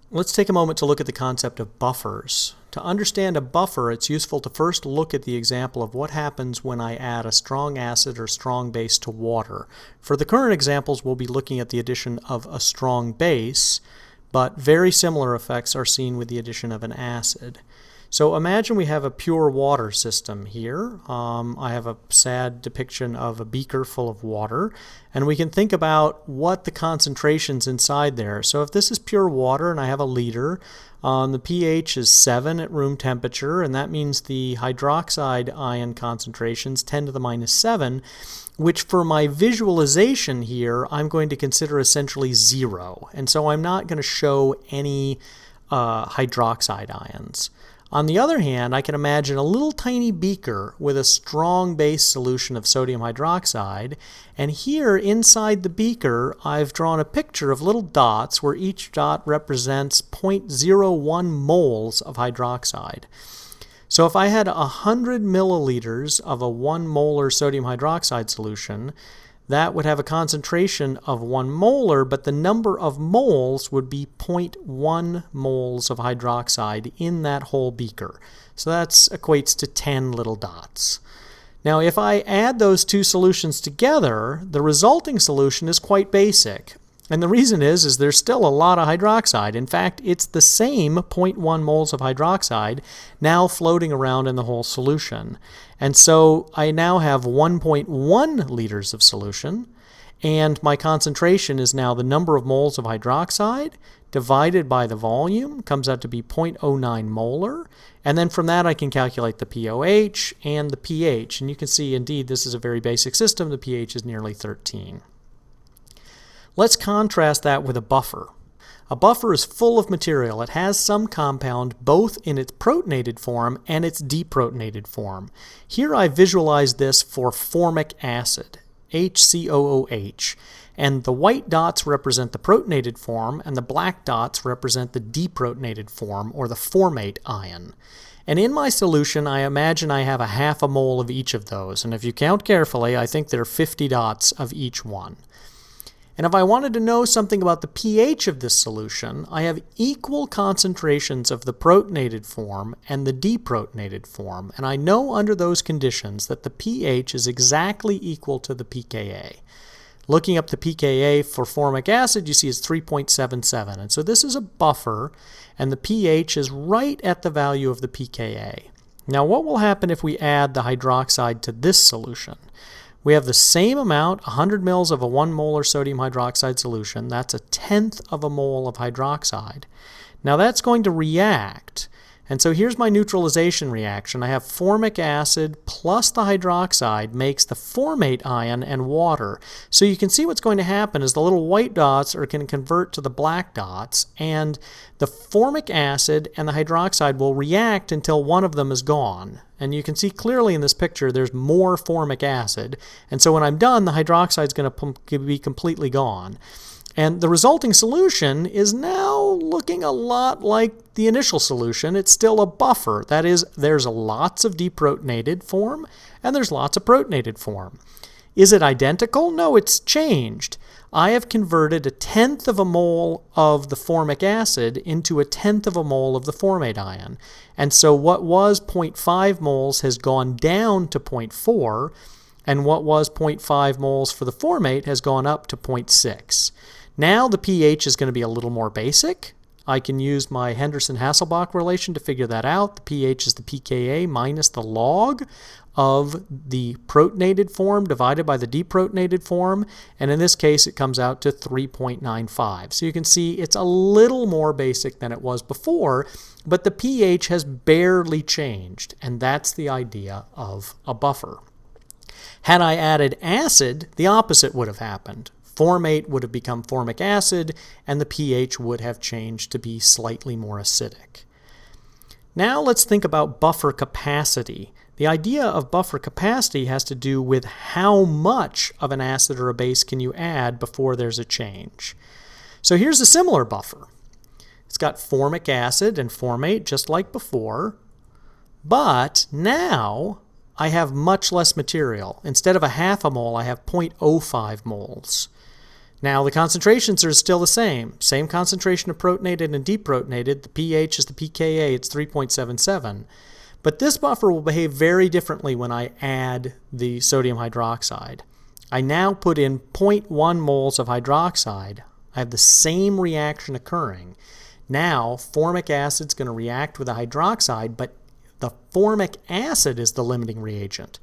Let's take a moment to look at the concept of buffers. To understand a buffer, it's useful to first look at the example of what happens when I add a strong acid or strong base to water. For the current examples, we'll be looking at the addition of a strong base, but very similar effects are seen with the addition of an acid. So imagine we have a pure water system here. I have a sad depiction of a beaker full of water, and we can think about what the concentrations inside there. So if this is pure water and I have a liter, the pH is 7 at room temperature, and that means the hydroxide ion concentrations 10 to the minus 7, which for my visualization here I'm going to consider essentially 0. And so I'm not going to show any hydroxide ions. On the other hand, I can imagine a little tiny beaker with a strong base solution of sodium hydroxide, and here inside the beaker I've drawn a picture of little dots where each dot represents 0.01 moles of hydroxide. So if I had 100 milliliters of a 1 molar sodium hydroxide solution, that would have a concentration of 1 molar, but the number of moles would be 0.1 moles of hydroxide in that whole beaker. So that equates to 10 little dots. Now if I add those two solutions together, the resulting solution is quite basic. And the reason is there's still a lot of hydroxide. In fact, it's the same 0.1 moles of hydroxide now floating around in the whole solution. And so I now have 1.1 liters of solution, and my concentration is now the number of moles of hydroxide divided by the volume, comes out to be 0.09 molar, and then from that I can calculate the pOH and the pH. And you can see, indeed, this is a very basic system. The pH is nearly 13. Let's contrast that with a buffer. A buffer is full of material. It has some compound both in its protonated form and its deprotonated form. Here I visualize this for formic acid, HCOOH, and the white dots represent the protonated form and the black dots represent the deprotonated form, or the formate ion. And in my solution, I imagine I have a half a mole of each of those, and if you count carefully, I think there are 50 dots of each one. And if I wanted to know something about the pH of this solution, I have equal concentrations of the protonated form and the deprotonated form, and I know under those conditions that the pH is exactly equal to the pKa. Looking up the pKa for formic acid, you see it's 3.77, and so this is a buffer, and the pH is right at the value of the pKa. Now what will happen if we add the hydroxide to this solution? We have the same amount, 100 mils of a 1 molar sodium hydroxide solution. That's a tenth of a mole of hydroxide. Now that's going to react. And so here's my neutralization reaction. I have formic acid plus the hydroxide makes the formate ion and water. So you can see what's going to happen is the little white dots are going to convert to the black dots, and the formic acid and the hydroxide will react until one of them is gone. And you can see clearly in this picture there's more formic acid, and so when I'm done, the hydroxide is going to be completely gone. And the resulting solution is now looking a lot like the initial solution. It's still a buffer. That is, there's lots of deprotonated form and there's lots of protonated form. Is it identical? No, it's changed. I have converted a tenth of a mole of the formic acid into a tenth of a mole of the formate ion. And so what was 0.5 moles has gone down to 0.4, and what was 0.5 moles for the formate has gone up to 0.6. Now the pH is going to be a little more basic. I can use my Henderson-Hasselbach relation to figure that out. The pH is the pKa minus the log of the protonated form divided by the deprotonated form, and in this case it comes out to 3.95. So you can see it's a little more basic than it was before, but the pH has barely changed, and that's the idea of a buffer. Had I added acid, the opposite would have happened. Formate would have become formic acid, and the pH would have changed to be slightly more acidic. Now let's think about buffer capacity. The idea of buffer capacity has to do with how much of an acid or a base can you add before there's a change. So here's a similar buffer. It's got formic acid and formate just like before, but now I have much less material. Instead of a half a mole, I have 0.05 moles. Now the concentrations are still the same concentration of protonated and deprotonated. The pH is the pKa, it's 3.77. But this buffer will behave very differently when I add the sodium hydroxide. I now put in 0.1 moles of hydroxide. I have the same reaction occurring. Now formic acid is going to react with the hydroxide, but the formic acid is the limiting reagent.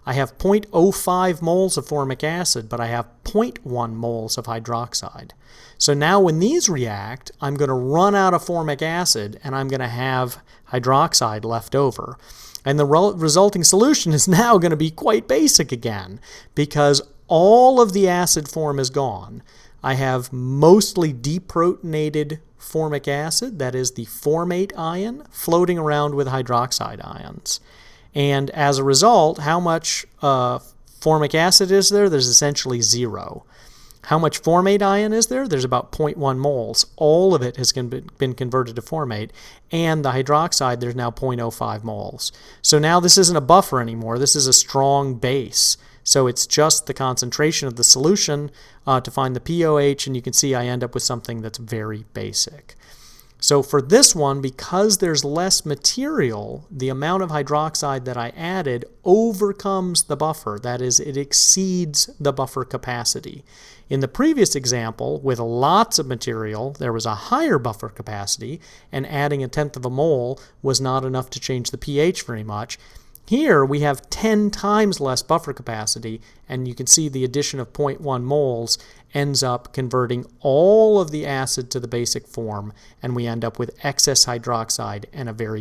I have 0.05 moles of formic acid, but I have 0.1 moles of hydroxide. So now when these react, I'm going to run out of formic acid and I'm going to have hydroxide left over. And the resulting solution is now going to be quite basic again, because all of the acid form is gone. I have mostly deprotonated formic acid, that is the formate ion, floating around with hydroxide ions. And as a result, how much formic acid is there? There's essentially 0. How much formate ion is there? There's about 0.1 moles. All of it has been converted to formate. And the hydroxide, there's now 0.05 moles. So now this isn't a buffer anymore. This is a strong base. So it's just the concentration of the solution to find the pOH, and you can see I end up with something that's very basic. So for this one, because there's less material, the amount of hydroxide that I added overcomes the buffer. That is, it exceeds the buffer capacity. In the previous example, with lots of material, there was a higher buffer capacity, and adding 1/10 of a mole was not enough to change the pH very much. Here we have 10 times less buffer capacity, and you can see the addition of 0.1 moles ends up converting all of the acid to the basic form, and we end up with excess hydroxide and a very